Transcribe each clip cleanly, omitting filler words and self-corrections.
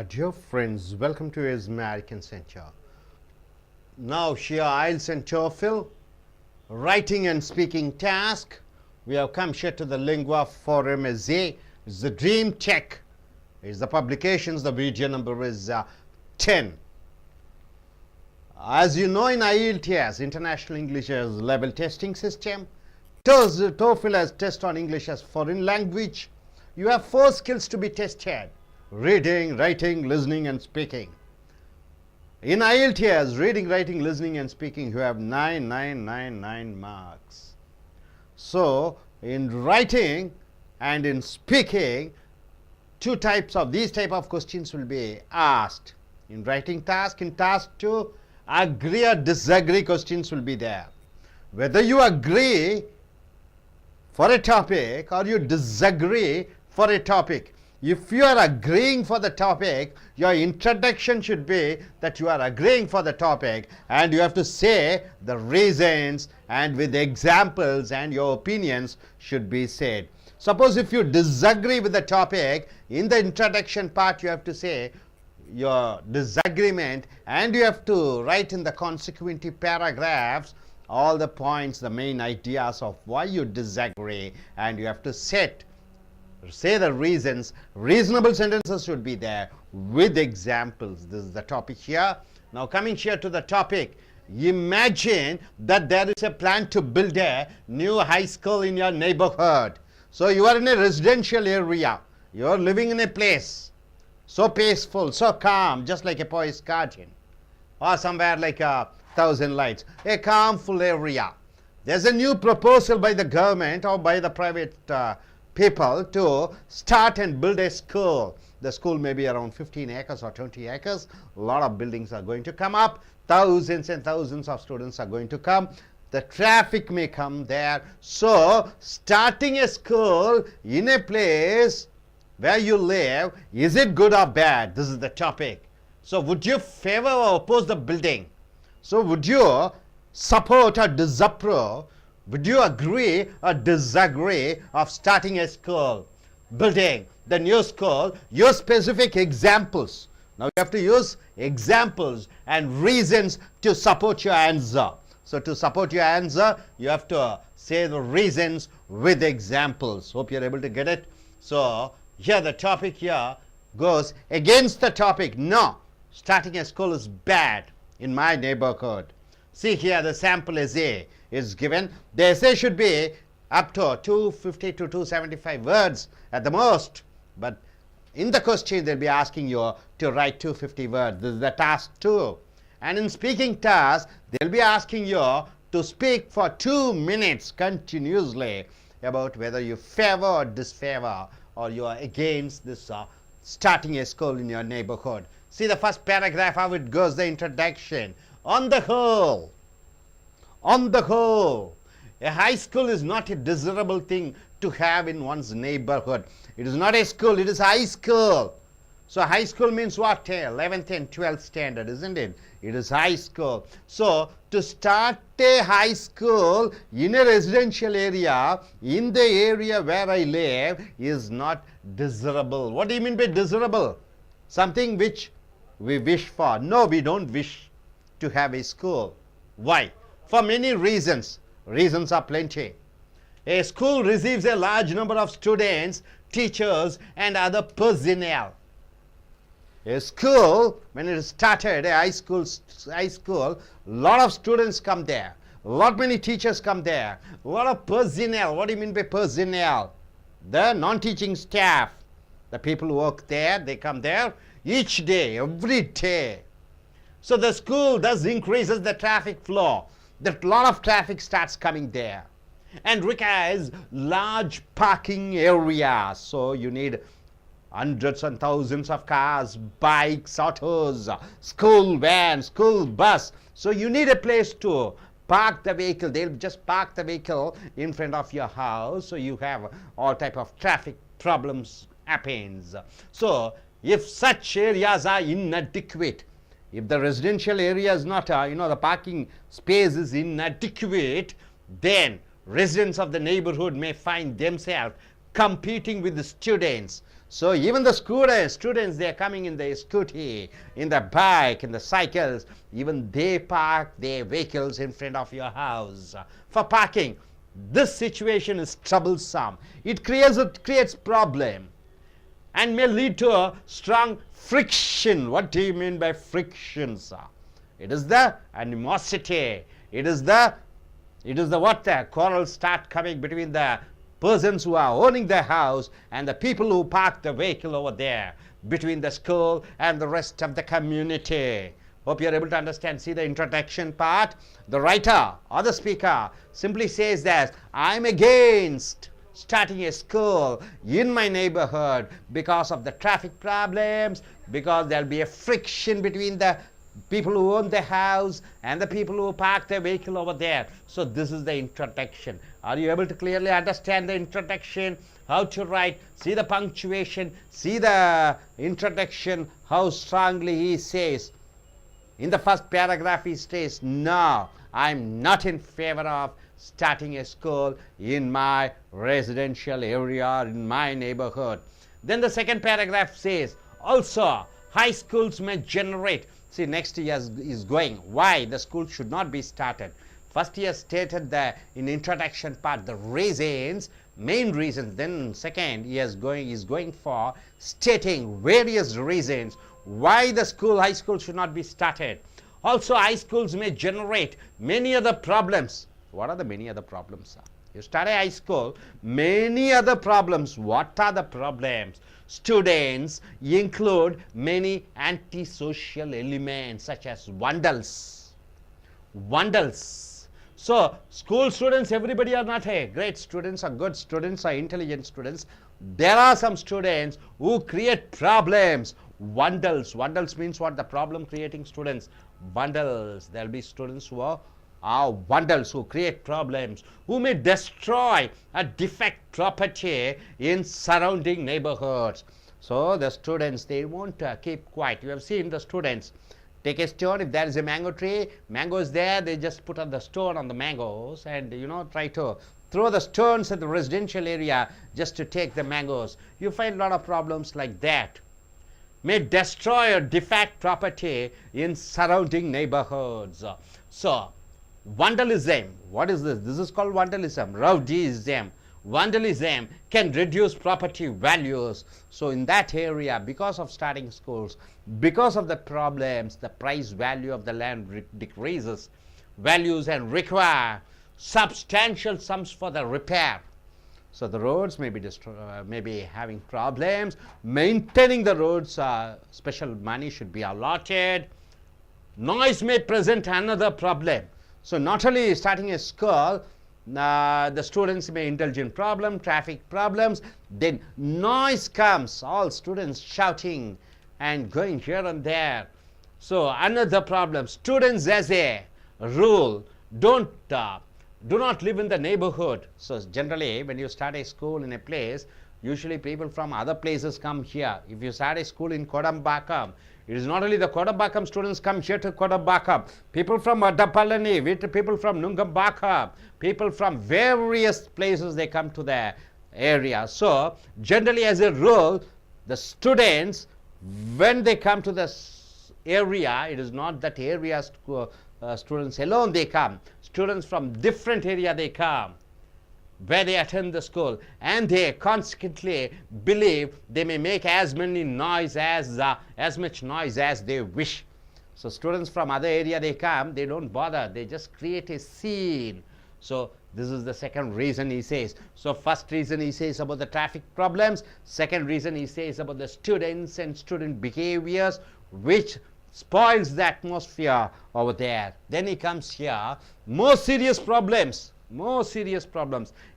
Dear friends, welcome to his American Center. Now here IELTS and TOEFL writing and speaking task. We have come here to the Lingua Forum Essay. It's the Dream Tech. It's the publications. The video number is 10. As you know, in I.E.L.T.S, International English Level Testing System, TOEFL has test on English as foreign language. You have 4 skills to be tested: reading, writing, listening and speaking. In I.E.L.T.S, reading, writing, listening and speaking, you have 9 marks. So in writing and in speaking, these type of questions will be asked. In writing task, in task 2, agree or disagree questions will be there. Whether you agree for a topic or you disagree for a topic. If you are agreeing for the topic, your introduction should be that you are agreeing for the topic and you have to say the reasons and with examples, and your opinions should be said. Suppose if you disagree with the topic, in the introduction part you have to say your disagreement and you have to write in the consequent paragraphs all the points, the main ideas of why you disagree, and you have to say the reasons. Reasonable sentences should be there with examples. This is the topic here. Now coming here to the topic, imagine that there is a plan to build a new high school in your neighborhood. So you are in a residential area. You are living in a place so peaceful, so calm, just like a poet's garden or somewhere like a Thousand Lights, a calmful area. There's a new proposal by the government or by the private people to start and build a school. The school may be around 15 acres or 20 acres. A lot of buildings are going to come up. Thousands and thousands of students are going to come. The traffic may come there. So starting a school in a place where you live, is it good or bad? This is the topic. So would you favor or oppose the building? So would you support or disapprove? Would you agree or disagree of starting a school, building the new school? Use specific examples. Now you have to use examples and reasons to support your answer. So to support your answer, you have to say the reasons with examples. Hope you're able to get it. So here the topic here goes against the topic. No, starting a school is bad in my neighborhood. See here the sample essay is given. The essay should be up to 250 to 275 words at the most. But in the question they'll be asking you to write 250 words. This is the task 2. And in speaking task, they'll be asking you to speak for 2 minutes continuously about whether you favor or disfavor or you are against this starting a school in your neighborhood. See the first paragraph, how it goes, the introduction. On the whole, a high school is not a desirable thing to have in one's neighborhood. It is not a school, it is high school. So high school means what? 11th and 12th standard, isn't it? It is high school. So to start a high school in a residential area, in the area where I live, is not desirable. What do you mean by desirable? Something which we wish for. No, we don't wish to have a school. Why? For many reasons. Reasons are plenty. A school receives a large number of students, teachers and other personnel. A school, when it is started, a high school, lot of students come there. Many teachers come there. A lot of personnel. What do you mean by personnel? The non-teaching staff. The people who work there, they come there each day, every day. So the school thus increases the traffic flow. That lot of traffic starts coming there and requires large parking areas. So you need hundreds and thousands of cars, bikes, autos, school van, school bus. So you need a place to park the vehicle. They'll just park the vehicle in front of your house. So you have all type of traffic problems happens. So if such areas are inadequate, if the residential area is not, the parking space is inadequate, then residents of the neighborhood may find themselves competing with the students. So even the students, they are coming in the scooty, in the bike, in the cycles, even they park their vehicles in front of your house for parking. This situation is troublesome. It creates problem and may lead to a strong friction. What do you mean by friction, sir? It is the animosity. It is the what the quarrels start coming between the persons who are owning the house and the people who park the vehicle over there, between the school and the rest of the community. Hope you are able to understand. See the introduction part. The writer or the speaker simply says that I am against starting a school in my neighborhood because of the traffic problems, because there will be a friction between the people who own the house and the people who park their vehicle over there. So this is the introduction. Are you able to clearly understand the introduction? How to write? See the punctuation, see the introduction, how strongly he says. In the first paragraph he says, no, I'm not in favor of starting a school in my residential area, in my neighborhood. Then the second paragraph says, also high schools may generate. See, next he is going why the school should not be started. First he has stated the in introduction part the reasons, main reasons. Then second he is going for stating various reasons why the high school should not be started. Also high schools may generate many other problems. What are the many other problems? You start a high school, many other problems. What are the problems? Students include many antisocial elements such as vandals. So school students, everybody are not great students or good students or intelligent students. There are some students who create problems. Vandals means what? The problem creating students. Vandals, there will be students who are vandals, who create problems, who may destroy a defect property in surrounding neighborhoods. So the students, they won't keep quiet. You have seen the students take a stone. If there is a mango tree, mango is there, they just put on the stone on the mangoes and try to throw the stones at the residential area just to take the mangoes. You find a lot of problems like that. May destroy a defect property in surrounding neighborhoods. So vandalism, what is this? This is called vandalism, rowdyism. Vandalism can reduce property values. So in that area, because of starting schools, because of the problems, the price value of the land decreases values and require substantial sums for the repair. So the roads may be maybe having problems. Maintaining the roads, special money should be allotted. Noise may present another problem. So not only starting a school, the students may indulge in traffic problems, then noise comes, all students shouting and going here and there. So another problem, students as a rule do not live in the neighborhood. So generally when you start a school in a place, usually people from other places come here. If you start a school in Kodambakam, it is not only the Kodambakam students come here to Kodambakam. People from Adapalani, people from Nungambakam, people from various places, they come to the area. So generally as a rule, the students, when they come to this area, it is not that area students alone they come. Students from different area they come, where they attend the school, and they consequently believe they may make as much noise as they wish. So students from other area they come, they don't bother, they just create a scene. So this is the second reason he says. So first reason he says about the traffic problems, second reason he says about the students and student behaviors which spoils the atmosphere over there. Then he comes here, more serious problems.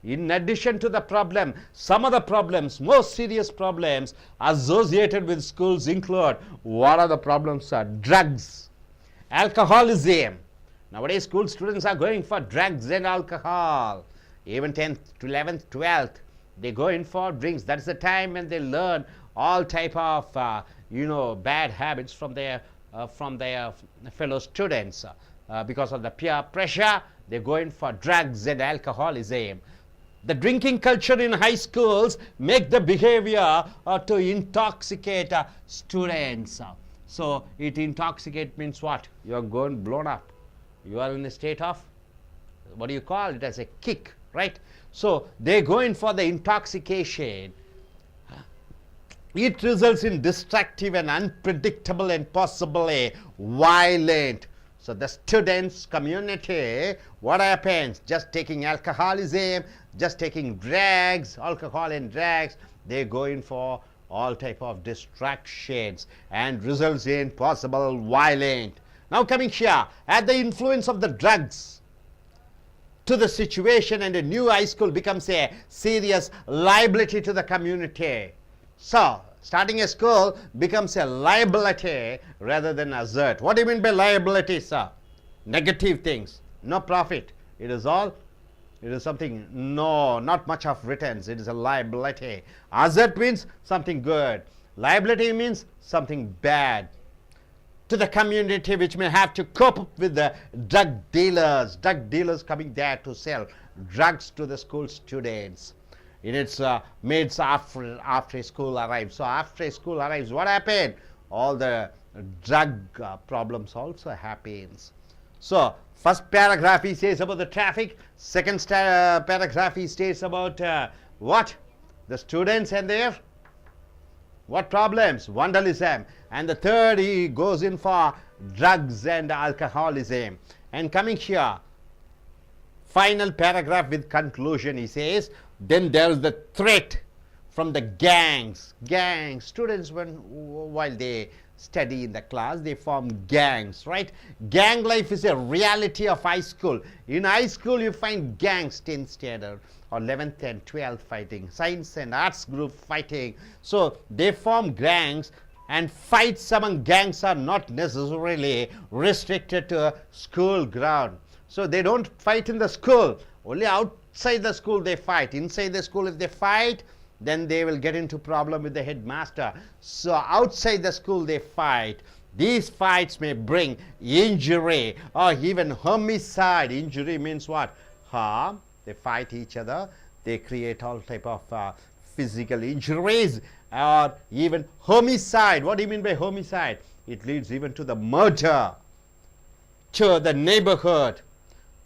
In addition to the problem, some other problems, more serious problems associated with schools include, what are the problems? Drugs, alcoholism. Nowadays school students are going for drugs and alcohol. Even 10th, 11th, 12th, they go in for drinks. That's the time when they learn all type of bad habits from their fellow students. Because of the peer pressure, they go in for drugs and alcoholism. The drinking culture in high schools make the behavior to intoxicate students. So it intoxicate means what? You are going blown up. You are in a state of, what do you call it, as a kick, right? So they go in for the intoxication. It results in destructive and unpredictable and possibly violent. So the students community, what happens? Just taking alcoholism, just taking drugs, alcohol and drugs, they go in for all type of distractions and results in possible violent. Now coming here, at the influence of the drugs to the situation, and a new high school becomes a serious liability to the community. So starting a school becomes a liability rather than asset. What do you mean by liability, sir? Negative things, no profit. It is something, no, not much of returns. It is a liability. Asset means something good. Liability means something bad to the community, which may have to cope up with the drug dealers coming there to sell drugs to the school students. In its mates after school arrives. So after school arrives, what happened? All the drug problems also happens. So first paragraph he says about the traffic. Second paragraph he states about what? The students and their what problems? Vandalism. And the third he goes in for drugs and alcoholism. And coming here, final paragraph with conclusion, he says, then there is the threat from the gangs. Students, while they study in the class, they form gangs, right? Gang life is a reality of high school. In high school, you find gangs, 10th standard or 11th and 12th fighting, science and arts group fighting. So they form gangs, and fights among gangs are not necessarily restricted to a school ground. So they don't fight in the school, only outside the school they fight. Inside the school, if they fight, then they will get into problem with the headmaster. So outside the school they fight. These fights may bring injury or even homicide. Injury means what? Harm. They fight each other. They create all type of physical injuries or even homicide. What do you mean by homicide? It leads even to the murder to the neighborhood.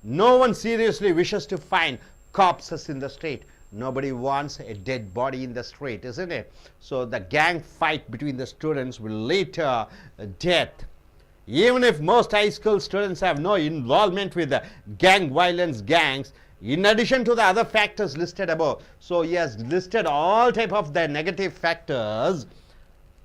No one seriously wishes to find corpses in the street. Nobody wants a dead body in the street, isn't it? So the gang fight between the students will lead to death. Even if most high school students have no involvement with the gang violence, gangs, in addition to the other factors listed above. So he has listed all type of the negative factors.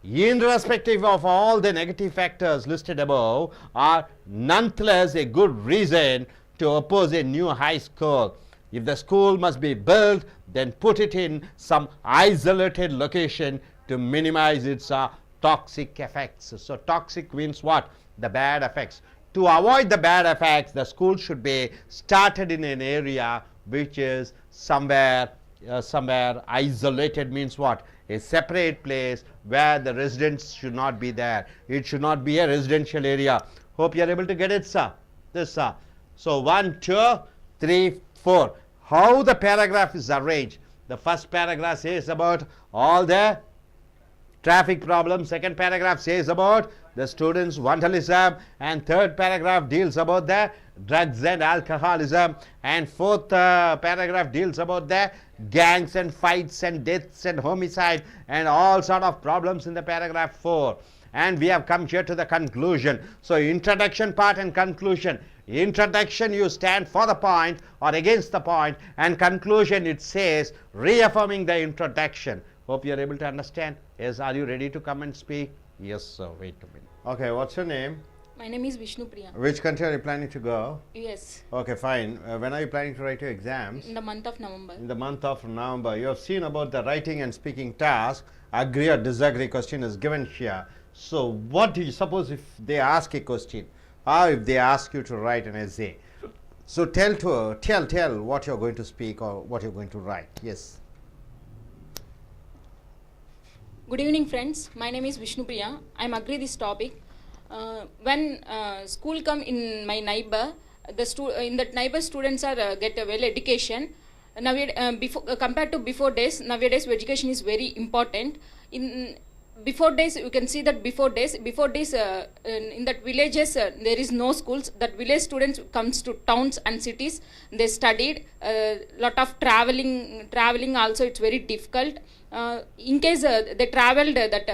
Irrespective of all the negative factors listed above, are nonetheless a good reason to oppose a new high school. If the school must be built, then put it in some isolated location to minimize its toxic effects. So toxic means what? The bad effects. To avoid the bad effects, the school should be started in an area which is somewhere isolated, means what? A separate place where the residents should not be there. It should not be a residential area. Hope you are able to get it, sir. This, sir. So 1, 2, 3, 4. How the paragraph is arranged? The first paragraph says about all the traffic problems. Second paragraph says about the students' vandalism. And third paragraph deals about the drugs and alcoholism. And fourth paragraph deals about the gangs and fights and deaths and homicide and all sort of problems in the paragraph 4. And we have come here to the conclusion. So introduction part and conclusion. Introduction, you stand for the point or against the point, and conclusion, it says reaffirming the introduction. Hope you are able to understand. Yes, are you ready to come and speak? Yes, sir. Wait a minute. Okay, what's your name? My name is Vishnu Priya. Which country are you planning to go? Yes. Okay, fine. When are you planning to write your exams? In the month of November. In the month of November. You have seen about the writing and speaking task. Agree or disagree question is given here. So what do you suppose if they ask a question? Or if they ask you to write an essay? So tell what you're going to speak or what you're going to write. Yes. Good evening, friends. My name is Vishnu Priya. I am agree this topic. When school come in my neighbor, in that neighbor students are get a well education. Compared to before days, nowadays education is very important. In before days, you can see that before days in that villages there is no schools. That village students comes to towns and cities, they studied. Lot of traveling also, it's very difficult. In case they traveled that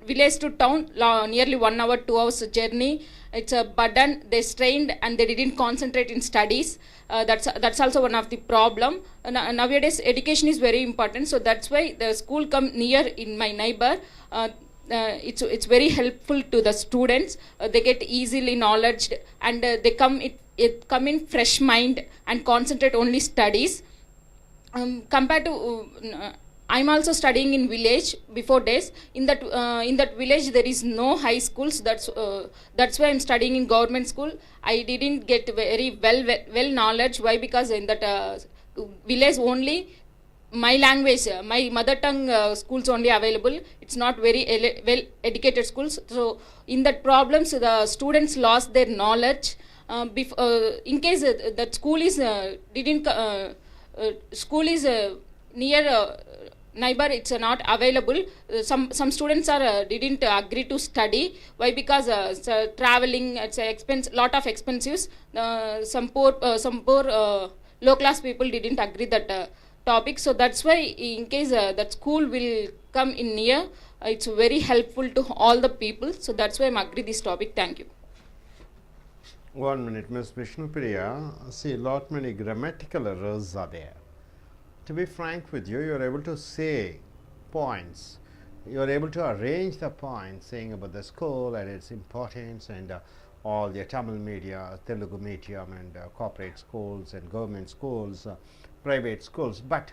village to town, nearly 1 hour 2 hours journey, it's a burden. They strained and they didn't concentrate in studies. That's also one of the problem. Nowadays education is very important, so that's why the school come near in my neighbor. It's very helpful to the students. They get easily knowledge, and they come in fresh mind and concentrate only studies. Compared to I'm also studying in village before days. In that village there is no high schools. That's why I'm studying in government school. I didn't get very well knowledge. Why? Because in that village only my language, my mother tongue schools only available. It's not very well educated schools. So in that problems, the students lost their knowledge. In case that school is near neighbor, it's not available. Some students didn't agree to study. Why? Because traveling, it's a lot of expenses. Some poor low class people didn't agree that topic. So that's why in case that school will come in near, it's very helpful to all the people. So that's why I'm agree this topic. Thank you. 1 minute, Ms. Vishnupriya. See, lot many grammatical errors are there. To be frank with you, you are able to say points. You are able to arrange the points, saying about the school and its importance, and all the Tamil media, Telugu medium, and corporate schools and government schools, private schools. But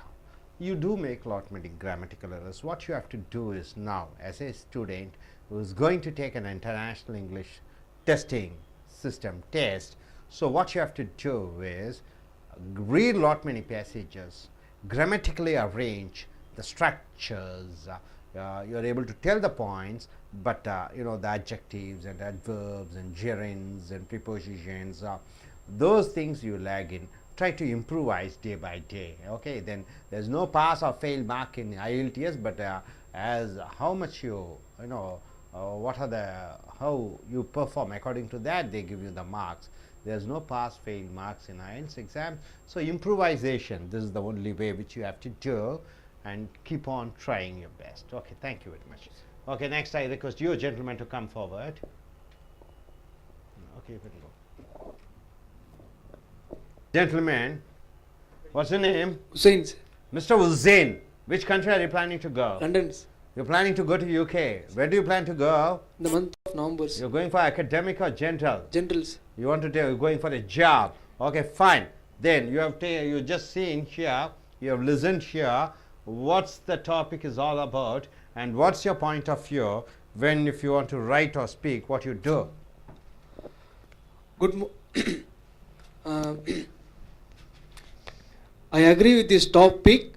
you do make lot many grammatical errors. What you have to do is now, as a student who is going to take an international English testing system test, so what you have to do is read lot many passages, grammatically arrange the structures. You are able to tell the points, but you know, the adjectives and adverbs and gerunds and prepositions, those things you lag in. Try to improvise day by day. Okay, then there's no pass or fail mark in I.E.L.T.S, but as how much you know, how you perform, according to that they give you the marks. There's no pass fail marks in IELTS exam. So improvisation, this is the only way which you have to do, and keep on trying your best. Okay, thank you very much. Okay, next I request you gentlemen to come forward. Okay, you can go. Gentlemen, what's your name? Hussein. Mr. Hussein, which country are you planning to go? London. You're planning to go to UK. Where do you plan to go? In the month of November. You're going for academic or general? Generals. You want to you're going for a job. Okay, fine. Then you have you just seen here, you have listened here, what's the topic is all about, and what's your point of view when, if you want to write or speak, what you do. I agree with this topic.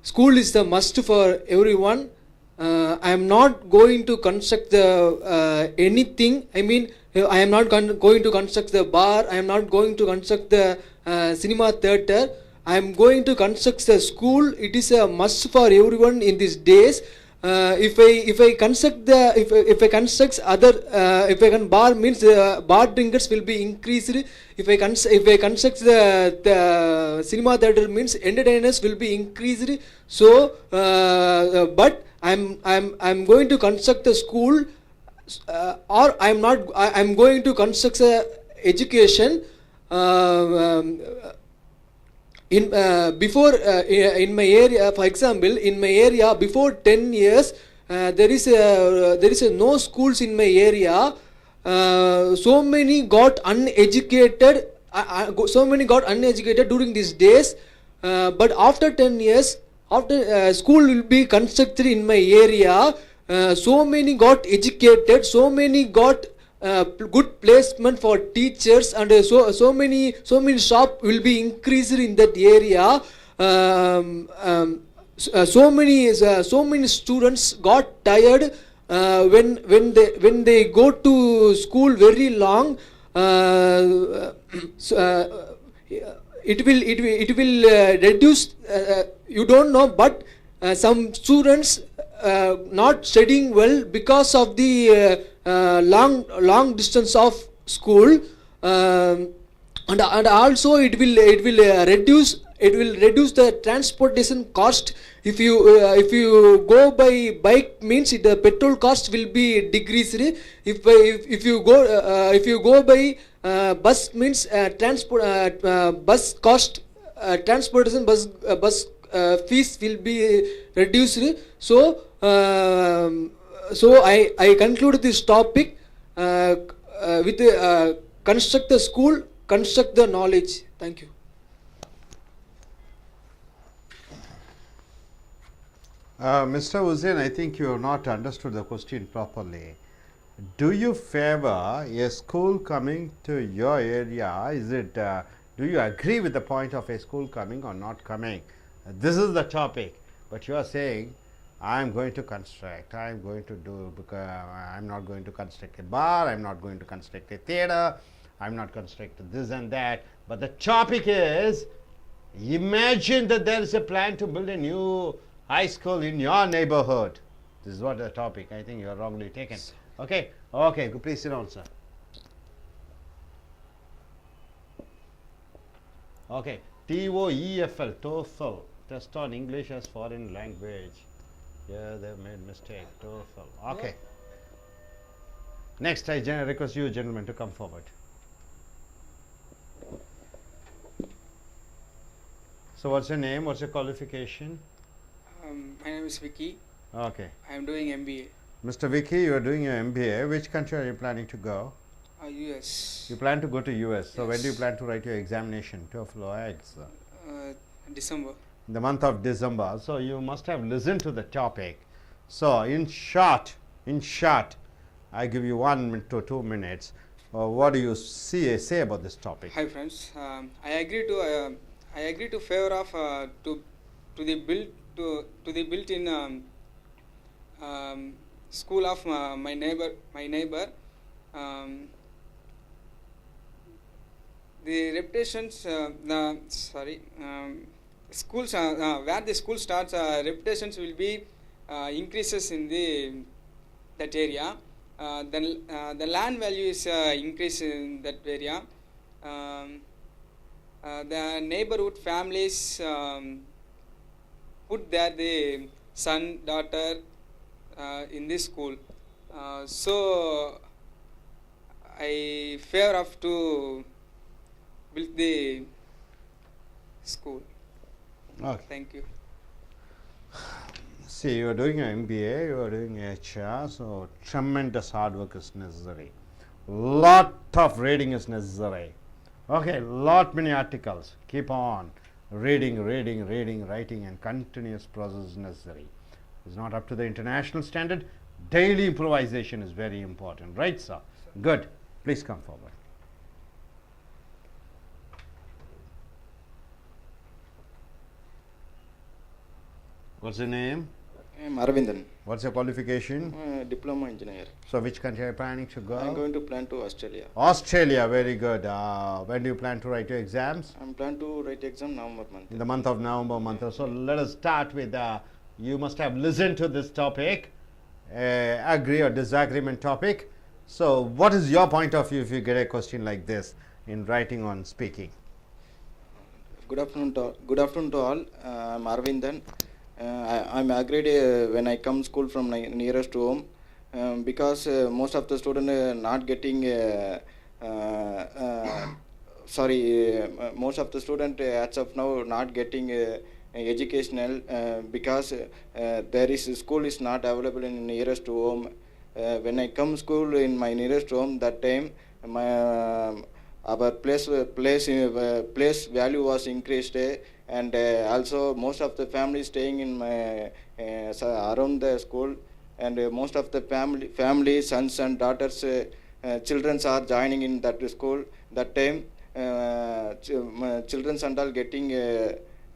School is the must for everyone. I am not going to construct the anything. I mean, I am not going to construct the bar. I am not going to construct the cinema theater. I am going to construct the school. It is a must for everyone in these days. If I construct bar means bar drinkers will be increased. If I construct the cinema theater means entertainers will be increased. So, but I'm going to construct the school, or I'm not. I'm going to construct the education. In my area, for example, in my area before 10 years, there is no schools in my area. So many got uneducated. During these days. But after 10 years, after school will be constructed in my area, so many got educated. So many got good placement for teachers, and so many shop will be increased in that area. So many students got tired when they go to school very long. so, it will reduce. You don't know, but some students not studying well because of the long distance of school, and also it will reduce the transportation cost. If you go by bike, means the petrol cost will be decreased. If you go by bus, means bus cost, transportation bus fees will be reduced. So I conclude this topic with construct the school, construct the knowledge. Thank you. Mr. Hussain, I think you have not understood the question properly. Do you favor a school coming to your area? Is it, do you agree with the point of a school coming or not coming? This is the topic, but you are saying, I am going to construct, I am going to do, because I am not going to construct a bar, I am not going to construct a theatre, I am not constructing this and that. But the topic is, imagine that there is a plan to build a new high school in your neighborhood. This is what the topic. I think you are wrongly taken. Okay, okay, please sit down, sir. Okay, TOEFL, TOEFL, test on English as foreign language. Yeah, they have made mistake. TOEFL. Okay. Next, I request you gentlemen to come forward. So, what's your name? What's your qualification? My name is Vicky. Okay. I am doing MBA. Mr. Vicky, you are doing your MBA. Which country are you planning to go? US. You plan to go to US. So, when do you Yes. plan to write your examination? TOEFL or IELTS? December. In the month of December. So, you must have listened to the topic. So, in short, I give you 1 minute to 2 minutes. What do you say about this topic? Hi friends. I agree to favor of to the built in school of my neighbor. The reputations schools where the school starts, reputations will be increases in that area. Then the land value is increase in that area. The neighborhood families put the son, daughter in this school. So I favor of to build the school. Okay. Thank you. See, you are doing an MBA, you are doing HR, so tremendous hard work is necessary. Lot of reading is necessary. Okay, many articles. Keep on reading, writing, and continuous process is necessary. It's not up to the international standard. Daily improvisation is very important, right, sir? Good. Please come forward. What's your name? I am Aravindan, What's your qualification? diploma engineer. So, which country are you planning to go? I am going to plan to Australia. Australia, very good. When do you plan to write your exams? I am plan to write exam November month. In the month of November month. So, let us start with, you must have listened to this topic, agree or disagreement topic. So, what is your point of view if you get a question like this in writing on speaking? Good afternoon to all. I am Aravindan. I am agreed when I come school from nearest to home, because most of the students not getting most of the student as of now not getting educational, because there is school is not available in nearest to home. When I come school in my nearest home, that time our place value was increased, and also most of the family staying in my around the school, and most of the family sons and daughters, children are joining in that school. That time children and all getting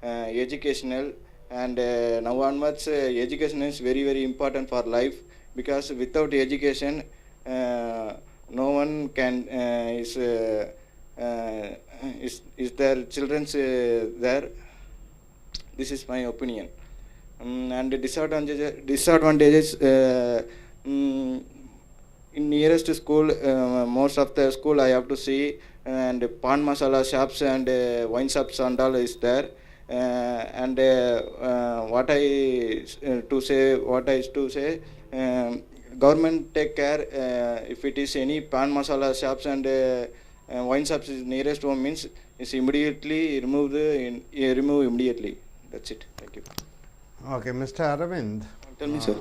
educational, and now onwards education is very important for life, because without education no one can is their children's there. This is my opinion. And the disadvantages in nearest school, most of the school I have to see, and pan masala shops and wine shops and all is there. And what I is to say, government take care. If it is any pan masala shops and wine shops is nearest home, means is immediately remove immediately. That's it. Thank you. Okay, Mr. Aravind. Tell me, sir.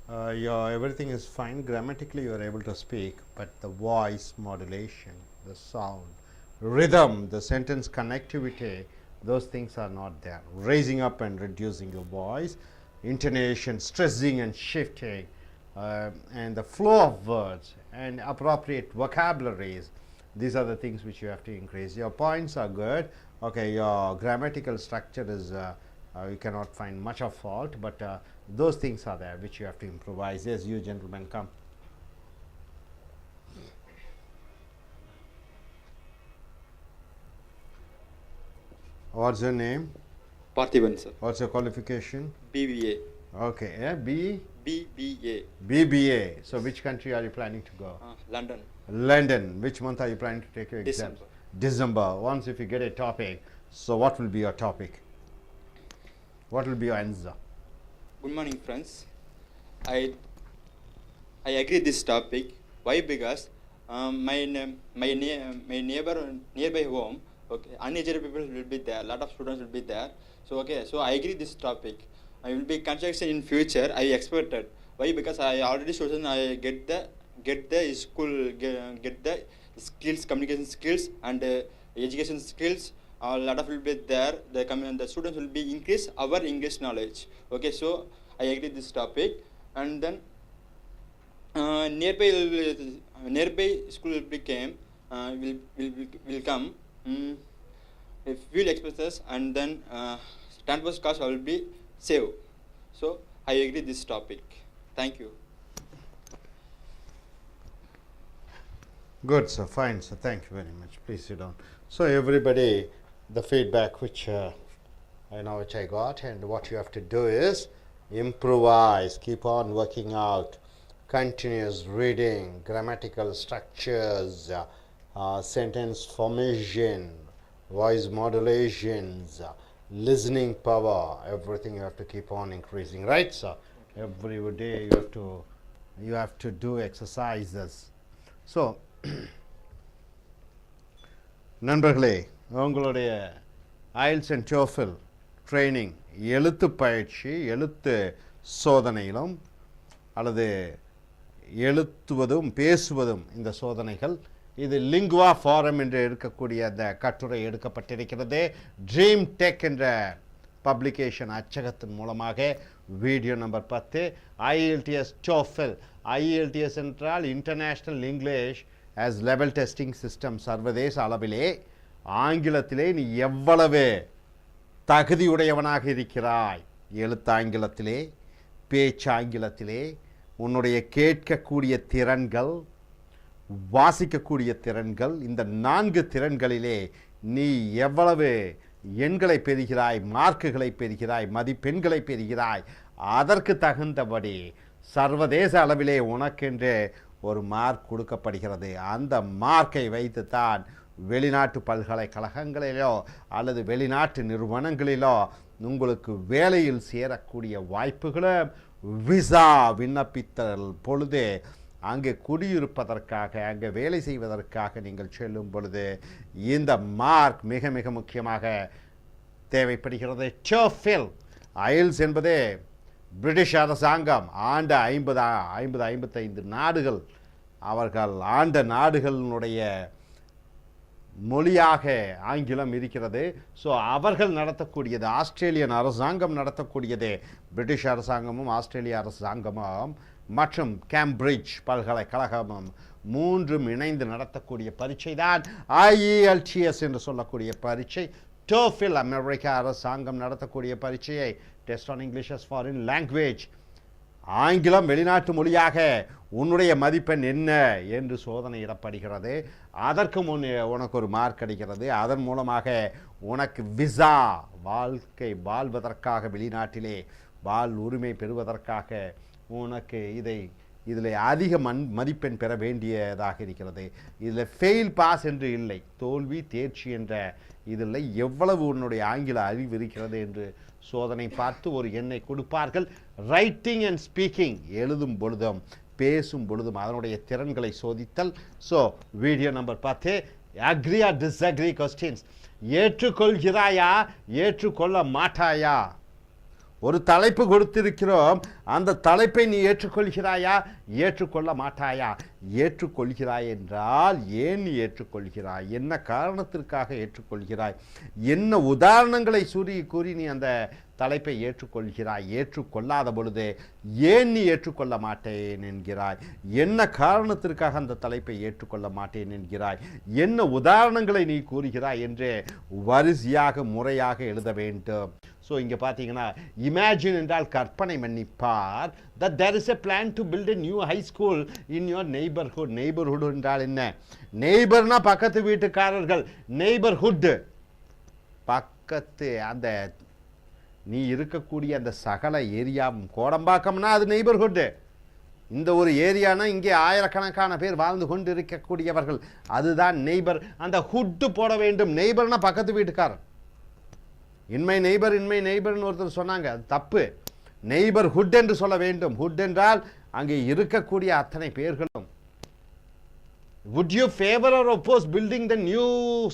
Everything is fine. Grammatically, you are able to speak, but the voice modulation, the sound, rhythm, the sentence connectivity, those things are not there. Raising up and reducing your voice, intonation, stressing and shifting, and the flow of words and appropriate vocabularies. These are the things which you have to increase. Your points are good. Okay, your grammatical structure is you cannot find much of fault, but those things are there which you have to improvise. Yes, you gentlemen, come. What's your name? Parthiban, sir. What's your qualification? BBA. Okay, BBA. BBA. So which country are you planning to go? London. London. Which month are you planning to take your exam? December. December. Once if you get a topic, so what will be your topic? What will be your answer? Good morning, friends. I agree this topic. Why? Because my neighbor nearby home, okay, uneducated people will be there. A lot of students will be there. So okay, so I agree this topic. I will be construction in future. I expected. Why? Because I already chosen. I get the school, get the skills, communication skills, and education skills. A lot of will be there. The students will be increase our English knowledge. Okay, so I agree this topic, and then nearby school will become will come. If fuel expenses and then transport cost will be saved. So I agree this topic. Thank you. Good, sir. Fine, sir. Thank you very much. Please sit down. So everybody, the feedback which which I got, and what you have to do is improvise, keep on working out, continuous reading, grammatical structures, sentence formation, voice modulations, listening power, everything you have to keep on increasing, right, sir? Every day you have to do exercises. So நண்பர்களே, உங்களுடைய IELTS and TOEFL training எழுத்து பயிற்சி, எழுத்து சோதனையிலும் அல்லது எழுத்துவதும் பேசுவதும் இந்த சோதனைகள், இது லிங்குவா ஃபாரம் என்று இருக்கக்கூடிய அந்த கட்டுரை எடுக்கப்பட்டிருக்கிறது. ட்ரீம் டெக் என்ற பப்ளிகேஷன் அச்சகத்தின் மூலமாக. Video number 10, IELTS TOEFL. IELTS என்றால் international English as level testing system. சர்வதேச அளவிலே ஆங்கிலத்திலே நீ எவ்வளவு தகுதியுடையவனாக இருக்கிறாய், எழுத்தாங்கிலத்திலே, பேச்சாங்கிலத்திலே, உன்னுடைய கேட்கக்கூடிய திறன்கள், வாசிக்கக்கூடிய திறன்கள், இந்த 4 திறன்களிலே நீ எவ்வளவு எண்களை பெறுகிறாய், மார்க்குகளை பெறுகிறாய், மதிப்பெண்களை பெறுகிறாய், அதற்கு தகுந்தபடி சர்வதேச அளவிலே உனக்கென்று ஒரு மார்க் கொடுக்கப்படுகிறது. அந்த மார்க்கை வைத்துத்தான் வெளிநாட்டு பல்கலைக்கழகங்களிலோ அல்லது வெளிநாட்டு நிறுவனங்களிலோ உங்களுக்கு வேலையில் சேரக்கூடிய வாய்ப்புகளும், விசா விண்ணப்பித்தல் பொழுது அங்கே குடியிருப்பதற்காக, அங்கே வேலை செய்வதற்காக நீங்கள் செல்லும் பொழுது இந்த மார்க் மிக மிக முக்கியமாக தேவைப்படுகிறது. TOEFL IELTS என்பதே பிரிட்டிஷ் அரசாங்கம் ஆண்ட 55 நாடுகள், அவர்கள் ஆண்ட நாடுகளினுடைய மொழியாக ஆங்கிலம் இருக்கிறது. ஸோ அவர்கள் நடத்தக்கூடியது, ஆஸ்திரேலியன் அரசாங்கம் நடத்தக்கூடியது, பிரிட்டிஷ் அரசாங்கமும் ஆஸ்திரேலிய அரசாங்கமும் மற்றும் கேம்பிரிட்ஜ் பல்கலைக்கழகமும் 3 இணைந்து நடத்தக்கூடிய பரீட்சை தான் I.E.L.T.S என்று சொல்லக்கூடிய பரீட்சை. TOEFL அமெரிக்க அரசாங்கம் நடத்தக்கூடிய பரீட்சையை, test on English as foreign language, ஆங்கிலம் வெளிநாட்டு மொழியாக உன்னுடைய மதிப்பெண் என்ன என்று சோதனையிடப்படுகிறது. அதற்கு முன் உனக்கு ஒரு மார்க் கிடைக்கிறது. அதன் மூலமாக உனக்கு விசா, வாழ்வதற்காக வெளிநாட்டிலே உரிமை பெறுவதற்காக உனக்கு இதில் அதிக மதிப்பெண் பெற வேண்டியதாக இருக்கிறது. இதில் ஃபெயில் பாஸ் என்று இல்லை, தோல்வி தேர்ச்சி என்ற இதில் எவ்வளவு உன்னுடைய ஆங்கில அறிவு இருக்கிறது என்று சோதனை பார்த்து ஒரு எண்ணை கொடுப்பார்கள். ரைட்டிங் அண்ட் ஸ்பீக்கிங், எழுதும் பொழுதும் பேசும் பொழுதும் அதனுடைய திறன்களை சோதித்தல். So video number 10, agree or disagree questions. ஏற்றுக்கொள்கிறாயா, ஏற்றுக்கொள்ள மாட்டாயா? ஒரு தலைப்பு கொடுத்திருக்கிறோம், அந்த தலைப்பை நீ ஏற்றுக்கொள்கிறாயா, ஏற்றுக்கொள்ள மாட்டாயா? ஏற்றுக்கொள்கிறாய் என்றால் ஏன் நீ ஏற்றுக்கொள்கிறாய், என்ன காரணத்திற்காக ஏற்றுக்கொள்கிறாய், என்ன உதாரணங்களை கூறி நீ அந்த தலைப்பை ஏற்றுக்கொள்கிறாய்? ஏற்றுக்கொள்ளாத பொழுது ஏன் நீ ஏற்றுக்கொள்ள மாட்டேன் என்கிறாய், என்ன காரணத்திற்காக அந்த தலைப்பை ஏற்றுக்கொள்ள மாட்டேன் என்கிறாய், என்ன உதாரணங்களை நீ கூறுகிறாய் என்று வரிசையாக முறையாக எழுத வேண்டும். ஸோ இங்கே பார்த்தீங்கன்னா, இமேஜின் என்றால் கற்பனை மன்னிப்பார். that there is a plan to build a new high school in your neighborhood. neighborhood என்றால் என்ன? நெய்பர்னா பக்கத்து வீட்டுக்காரர்கள், நெய்பர்ஹுட் பக்கத்து, அந்த நீ இருக்கக்கூடிய அந்த சகல ஏரியா. கோடம்பாக்கம்னா அது நெய்பர்ஹுட்டு. இந்த ஒரு ஏரியானா இங்கே ஆயிரக்கணக்கான பேர் வாழ்ந்து கொண்டு இருக்கக்கூடியவர்கள், அதுதான் நெய்பர். அந்த ஹுட்டு போட வேண்டும். நெய்பர்னா பக்கத்து வீட்டுக்காரர். இன்மை நெய்பர்னு ஒருத்தர் சொன்னாங்க, அது தப்பு. நெய்பர் ஹுட் என்று சொல்ல வேண்டும். ஹுட் என்றால் அங்கே இருக்கக்கூடிய அத்தனை பேர்களும். would you favor or oppose building the new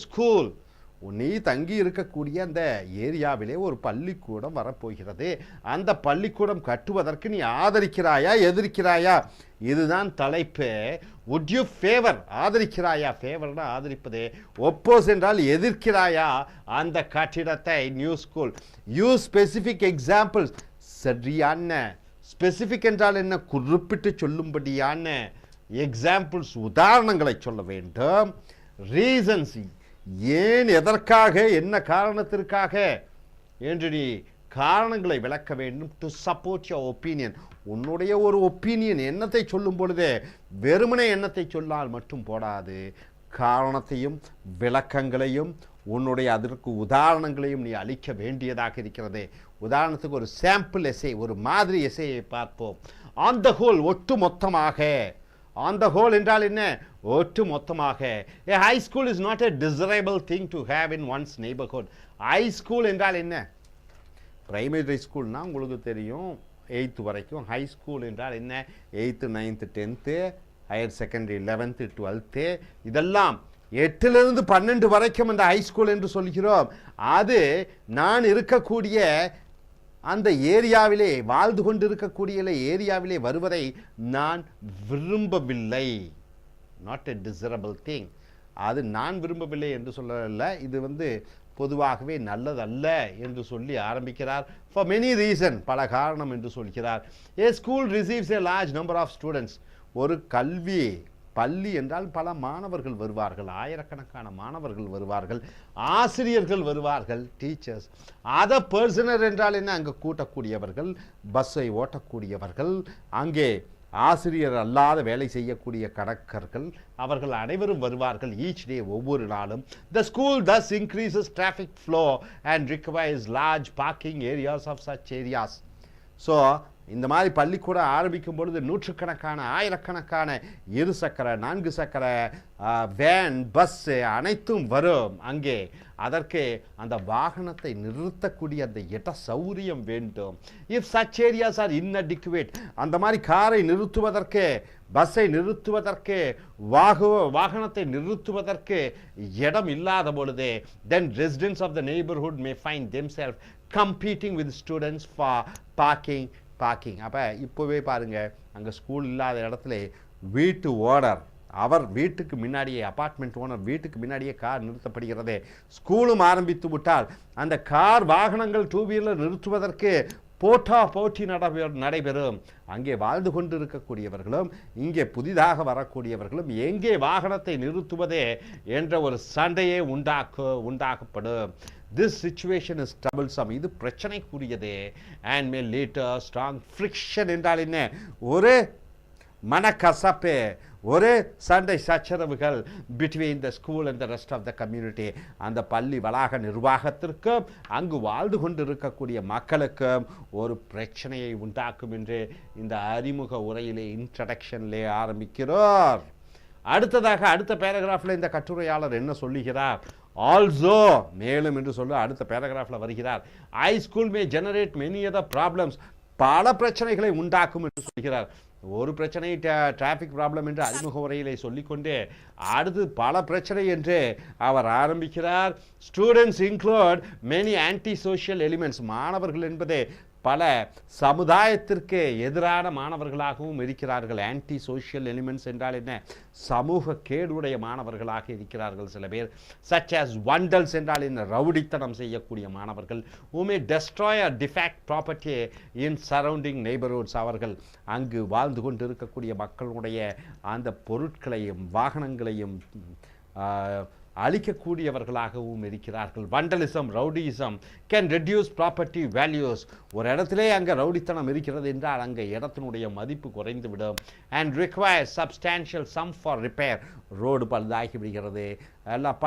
school? நீ தங்கி இருக்கக்கூடிய அந்த ஏரியாவிலே ஒரு பள்ளிக்கூடம் வரப்போகிறது, அந்த பள்ளிக்கூடம் கட்டுவதற்கு நீ ஆதரிக்கிறாயா, எதிர்க்கிறாயா? இதுதான் தலைப்பு. would you favor, ஆதரிக்கிறாயா, ஃபேவர்னா ஆதரிப்பது, ஒப்போஸ் என்றால் எதிர்க்கிறாயா அந்த கட்டிடத்தை, new school. Use specific examples, சரியான. ஸ்பெசிஃபிக் என்றால் என்ன? குறிப்பிட்டு சொல்லும்படியான எக்ஸாம்பிள்ஸ், உதாரணங்களை சொல்ல வேண்டும். ரீசன்ஸ், ஏன், எதற்காக, என்ன காரணத்திற்காக என்று நீ காரணங்களை விளக்க வேண்டும். டு சப்போர்ட் யுவர் ஒப்பீனியன், உன்னுடைய ஒரு ஒப்பீனியன் எண்ணத்தை சொல்லும் பொழுதே வெறுமனே எண்ணத்தை சொல்லால் மட்டும் போடாது, காரணத்தையும் விளக்கங்களையும் உன்னுடைய அதற்கு உதாரணங்களையும் நீ அளிக்க வேண்டியதாக இருக்கிறது. உதாரணத்துக்கு ஒரு சாம்பிள் எஸ்ஸே, ஒரு மாதிரி எஸ்ஸேயை பார்ப்போம். ஆன் த ஹோல், ஒட்டு மொத்தமாக. ஆன் த ஹோல் என்றால் என்ன? ஒட்டு மொத்தமாக. A high school is not a desirable thing to have in one's neighborhood. high school என்றால் என்ன? பிரைமரி ஸ்கூல்னா உங்களுக்கு தெரியும், 8th வரைக்கும். ஹை ஸ்கூல் என்றால் என்ன? 8th 9th 10th, higher secondary 11th 12th, இதெல்லாம் 8லிருந்து 12 வரைக்கும் அந்த ஹை ஸ்கூல் என்று சொல்கிறோம். அது நான் இருக்கக்கூடிய அந்த ஏரியாவிலே, வாழ்ந்து கொண்டிருக்கக்கூடிய ஏரியாவிலே வருவதை நான் விரும்பவில்லை. Not a desirable thing. அது நான் விரும்பவில்லை என்று சொல்லல, இது பொதுவாகவே நல்லதல்ல என்று சொல்லி ஆரம்பிக்கிறார். ஃபார் மெனி ரீசன், பல காரணம் என்று சொல்கிறார். A school receives a large number of students. ஒரு கல்வி பள்ளி என்றால் பல மாணவர்கள் வருவார்கள், ஆயிரக்கணக்கான மாணவர்கள் வருவார்கள், ஆசிரியர்கள் வருவார்கள், டீச்சர்ஸ். அதர் பர்சனர் என்றால் என்ன? அங்கே கூட்டக்கூடியவர்கள், பஸ்ஸை ஓட்டக்கூடியவர்கள், அங்கே ஆசிரியர் அல்லாத வேலை செய்யக்கூடிய கணக்கர்கள், அவர்கள் அனைவரும் வருவார்கள் ஈச் டே, ஒவ்வொரு நாளும். The school thus increases traffic flow and requires large parking areas of such areas. So இந்த மாதிரி பள்ளிக்கூடம் ஆரம்பிக்கும் பொழுது நூற்றுக்கணக்கான, ஆயிரக்கணக்கான 2 சக்கர 4 சக்கர வேன், பஸ்ஸு அனைத்தும் வரும் அங்கே. அதற்கு அந்த வாகனத்தை நிறுத்தக்கூடிய அந்த இட சௌரியம் வேண்டும். If such areas are inadequate, அந்த மாதிரி காரை நிறுத்துவதற்கு, பஸ்ஸை நிறுத்துவதற்கு, வாகனத்தை நிறுத்துவதற்கு இடம் இல்லாத பொழுது, then residents of the neighbourhood may find themself competing with students for parking. அப்போ இப்போவே பாருங்கள், அங்கே ஸ்கூல் இல்லாத இடத்துல வீட்டு ஓனர், அவர் வீட்டுக்கு முன்னாடியே, அபார்ட்மெண்ட் ஓனர் வீட்டுக்கு முன்னாடியே கார் நிறுத்தப்படுகிறது. ஸ்கூலும் ஆரம்பித்து விட்டால் அந்த கார் வாகனங்கள் 2 வீலர் நிறுத்துவதற்கு போட்டி நடைபெறும். அங்கே வாழ்ந்து கொண்டு இருக்கக்கூடியவர்களும் இங்கே புதிதாக வரக்கூடியவர்களும் எங்கே வாகனத்தை நிறுத்துவதே என்ற ஒரு சண்டையே உண்டாக்கப்படும். This situation is troublesome. இது பிரச்சனைக்குரியது. And may later strong friction என்றால் என்ன? ஒரு மனக்கசப்பு, ஒரு சண்டை சச்சரவுகள் between the school and the rest of the community. அந்த பள்ளி வளாக நிர்வாகத்திற்கும் அங்கு வாழ்ந்து கொண்டு இருக்கக்கூடிய மக்களுக்கும் ஒரு பிரச்சனையை உண்டாக்கும் என்று இந்த அறிமுக உரையிலே இன்ட்ரடக்ஷன்லே ஆரம்பிக்கிறார். அடுத்ததாக அடுத்த பேராகிராஃபில் இந்த கட்டுரையாளர் என்ன சொல்லுகிறார்? ஆல்சோ மேலும் என்று சொல்ல அடுத்த பேராகிராஃபில் வருகிறார். ஐ ஸ்கூல் மே ஜெனரேட் மெனி அதர் ப்ராப்ளம்ஸ், பல பிரச்சனைகளை உண்டாக்கும் என்று சொல்கிறார். ஒரு பிரச்சனை டிராஃபிக் ப்ராப்ளம் என்று அறிமுக உரையிலே சொல்லிக்கொண்டே அடுத்து பல பிரச்சனை என்று அவர் ஆரம்பிக்கிறார். Students include many anti social elements, மாணவர்கள் என்பதே பல சமுதாயத்திற்கு எதிரான மாணவர்களாகவும் இருக்கிறார்கள். ஆன்டி சோஷியல் எலிமெண்ட்ஸ் என்றால் என்ன? சமூக கேடுடைய மாணவர்களாக இருக்கிறார்கள் சில பேர். சச் as வண்டல்ஸ் என்றால் என்ன? ரவுடித்தனம் செய்யக்கூடிய மாணவர்கள். who may destroy or defect property in surrounding neighborhoods, அவர்கள் அங்கு வாழ்ந்து கொண்டு இருக்கக்கூடிய மக்களுடைய அந்த பொருட்களையும் வாகனங்களையும் அழிக்கக்கூடியவர்களாகவும் இருக்கிறார்கள். Vandalism, rowdyism can reduce property values. ஒரு இடத்திலே அங்கே ரவுடித்தனம் இருக்கிறது என்றால் அங்கே இடத்தினுடைய மதிப்பு குறைந்து விடும். And require substantial sum for repair, road பழுதாகி விடுகிறது. எல்லாம்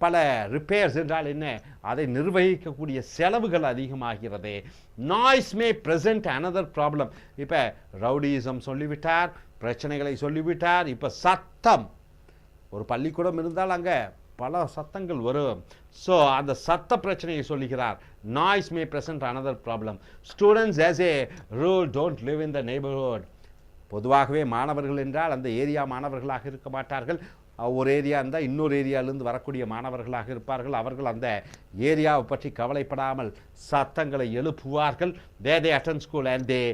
பல ரிப்பேர்ஸ் என்றால் என்ன? அதை நிர்வகிக்கக்கூடிய செலவுகள் அதிகமாகிறது. நாய்ஸ் மே பிரசன்ட் அனதர் ப்ராப்ளம். இப்போ ரவுடிசம் சொல்லிவிட்டார், பிரச்சனைகளை சொல்லிவிட்டார். இப்போ சத்தம், ஒரு பள்ளிக்கூடம் இருந்தால் அங்கே பல சத்தங்கள் வரும். ஸோ அந்த சத்த பிரச்சனையை சொல்லுகிறார். Noise May present another problem. Students as a rule don't live in the neighbourhood. பொதுவாகவே மாணவர்கள் என்றால் அந்த ஏரியா மாணவர்களாக இருக்க மாட்டார்கள். ஒரு ஏரியா இருந்தால் இன்னொரு ஏரியாவிலிருந்து வரக்கூடிய மாணவர்களாக இருப்பார்கள். அவர்கள் அந்த ஏரியாவை பற்றி கவலைப்படாமல் சத்தங்களை எழுப்புவார்கள். they attend school and they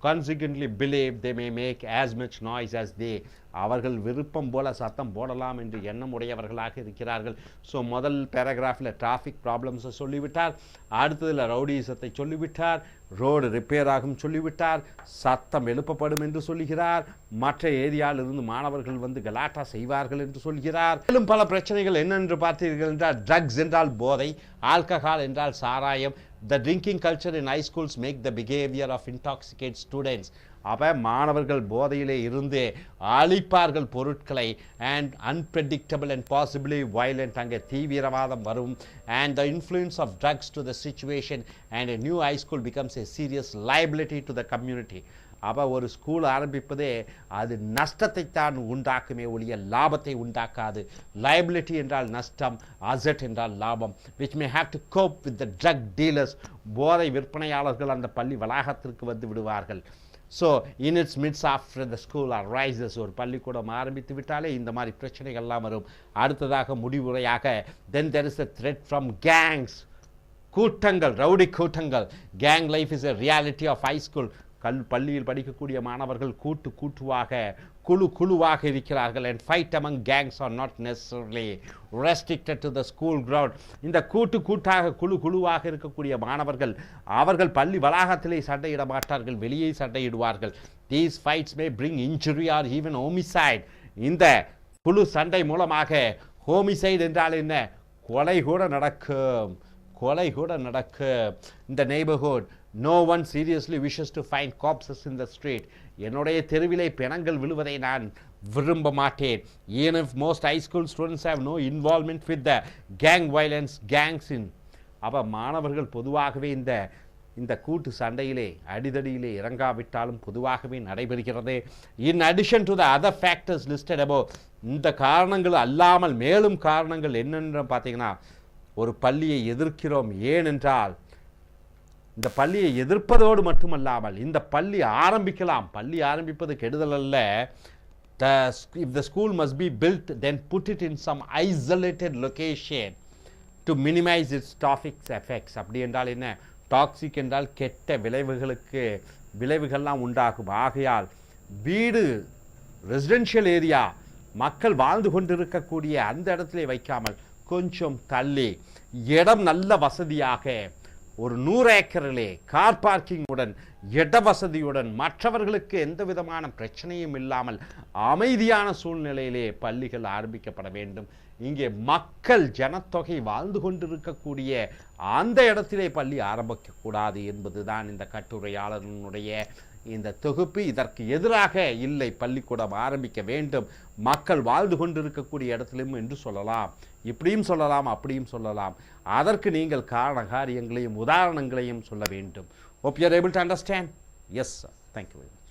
consequently believe they may make as much noise as they. அவர்கள் விருப்பம் போல சத்தம் போடலாம் என்று எண்ணம் உடையவர்களாக இருக்கிறார்கள். ஸோ முதல் பேராகிராஃபில் டிராஃபிக் ப்ராப்ளம்ஸை சொல்லிவிட்டார், அடுத்ததில் ரவுடிசத்தை சொல்லிவிட்டார், ரோடு ரிப்பேர் ஆகும் சொல்லிவிட்டார், சத்தம் எழுப்பப்படும் என்று சொல்கிறார், மற்ற ஏரியாவிலிருந்து மாணவர்கள் வந்து கலாட்டா செய்வார்கள் என்று சொல்கிறார். மேலும் பல பிரச்சனைகள் என்னென்று பார்த்தீர்கள் என்றால், ட்ரக்ஸ் என்றால் போதை, ஆல்கஹால் என்றால் சாராயம். The drinking culture in high schools make the behavior of intoxicated students. அப்போ மாணவர்கள் போதையிலே இருந்து அழிப்பார்கள் பொருட்களை. And unpredictable and possibly violent, அங்கே தீவிரவாதம் வரும். And the influence of drugs to the situation and a new high school becomes a serious liability to the community. அப்போ ஒரு ஸ்கூல் ஆரம்பிப்பதே அது நஷ்டத்தை தான் உண்டாக்குமே ஒழிய லாபத்தை உண்டாக்காது. லைபிலிட்டி என்றால் நஷ்டம், அசட் என்றால் லாபம். which may have to cope with the drug dealers. போதை விற்பனையாளர்கள் அந்த பள்ளி வளாகத்திற்கு வந்து விடுவார்கள். So in its midst after the school arises, ஒரு பள்ளிக்கூடம் ஆரம்பித்து விட்டாலே இந்த மாதிரி பிரச்சனைகள்லாம் வரும். அடுத்ததாக முடிவுரையாக, then there is a threat from gangs, கூட்டங்கள், ரவுடி கூட்டங்கள். gang life is a reality of high school. பள்ளியில் படிக்கக்கூடிய மாணவர்கள் குழுவாக இருக்கிறார்கள். and fight among gangs are not necessarily restricted to the school ground. இந்த கூட்டாக குழுவாக இருக்கக்கூடிய மாணவர்கள் அவர்கள் பள்ளி வளாகத்திலே சண்டையிட மாட்டார்கள், வெளியே சண்டையிடுவார்கள். these fights may bring injury or even homicide. இந்த குழு சண்டை மூலமாக ஹோமிசைட் என்றால் என்ன? கொலை கூட நடக்கும். இந்த neighborhood no one seriously wishes to find corpses in the street. என்னுடைய தெருவிலே பிணங்கள் விழுவதை நான் விரும்ப மாட்டேன். even if most high school students have no involvement with the gang violence, gangs in. அப்போ மாணவர்கள் பொதுவாகவே இந்த கூட்டு சண்டையிலே அடிதடியிலே இறங்காவிட்டாலும் பொதுவாகவே நடைபெறுகிறது. in addition to the other factors listed above, இந்த காரணங்கள் அல்லாமல் மேலும் காரணங்கள் என்னென்று பார்த்தீங்கன்னா, ஒரு பள்ளியை எதிர்க்கிறோம் ஏனென்றால் இந்த பள்ளியை எதிர்ப்பதோடு மட்டுமல்லாமல் இந்த பள்ளி ஆரம்பிப்பது கெடுதல் அல்ல. if the school must be built, then put it in some isolated location to minimize its toxic effects. அப்படி என்றால் என்ன? டாக்ஸிக் என்றால் கெட்ட விளைவுகள்லாம் உண்டாகும். ஆகையால் வீடு, ரெசிடென்ஷியல் ஏரியா, மக்கள் வாழ்ந்து கொண்டிருக்கக்கூடிய அந்த இடத்துல வைக்காமல் கொஞ்சம் தள்ளி, இடம் நல்ல வசதியாக, ஒரு 100 ஏக்கரிலே கார் பார்க்கிங்குடன் இடவசதியுடன் மற்றவர்களுக்கு எந்த விதமான பிரச்சனையும் இல்லாமல் அமைதியான சூழ்நிலையிலே பள்ளிகள் ஆரம்பிக்கப்பட வேண்டும். இங்கே மக்கள் ஜனத்தொகை வாழ்ந்து கொண்டிருக்கக்கூடிய அந்த இடத்திலே பள்ளி ஆரம்பிக்கக்கூடாது என்பதுதான் இந்த கட்டுரையாளனுடைய இந்த தொகுப்பு. இதற்கு எதிராக இல்லை, பள்ளிக்கூடம் ஆரம்பிக்க வேண்டும், மக்கள் வாழ்ந்து கொண்டிருக்கக்கூடிய இடத்திலும் என்று சொல்லலாம், இப்படியும் சொல்லலாம், அப்படியும் சொல்லலாம். அதற்கு நீங்கள் காரண காரியங்களையும் உதாரணங்களையும் சொல்ல வேண்டும். Hope you are able to understand. Yes sir. Thank you very much.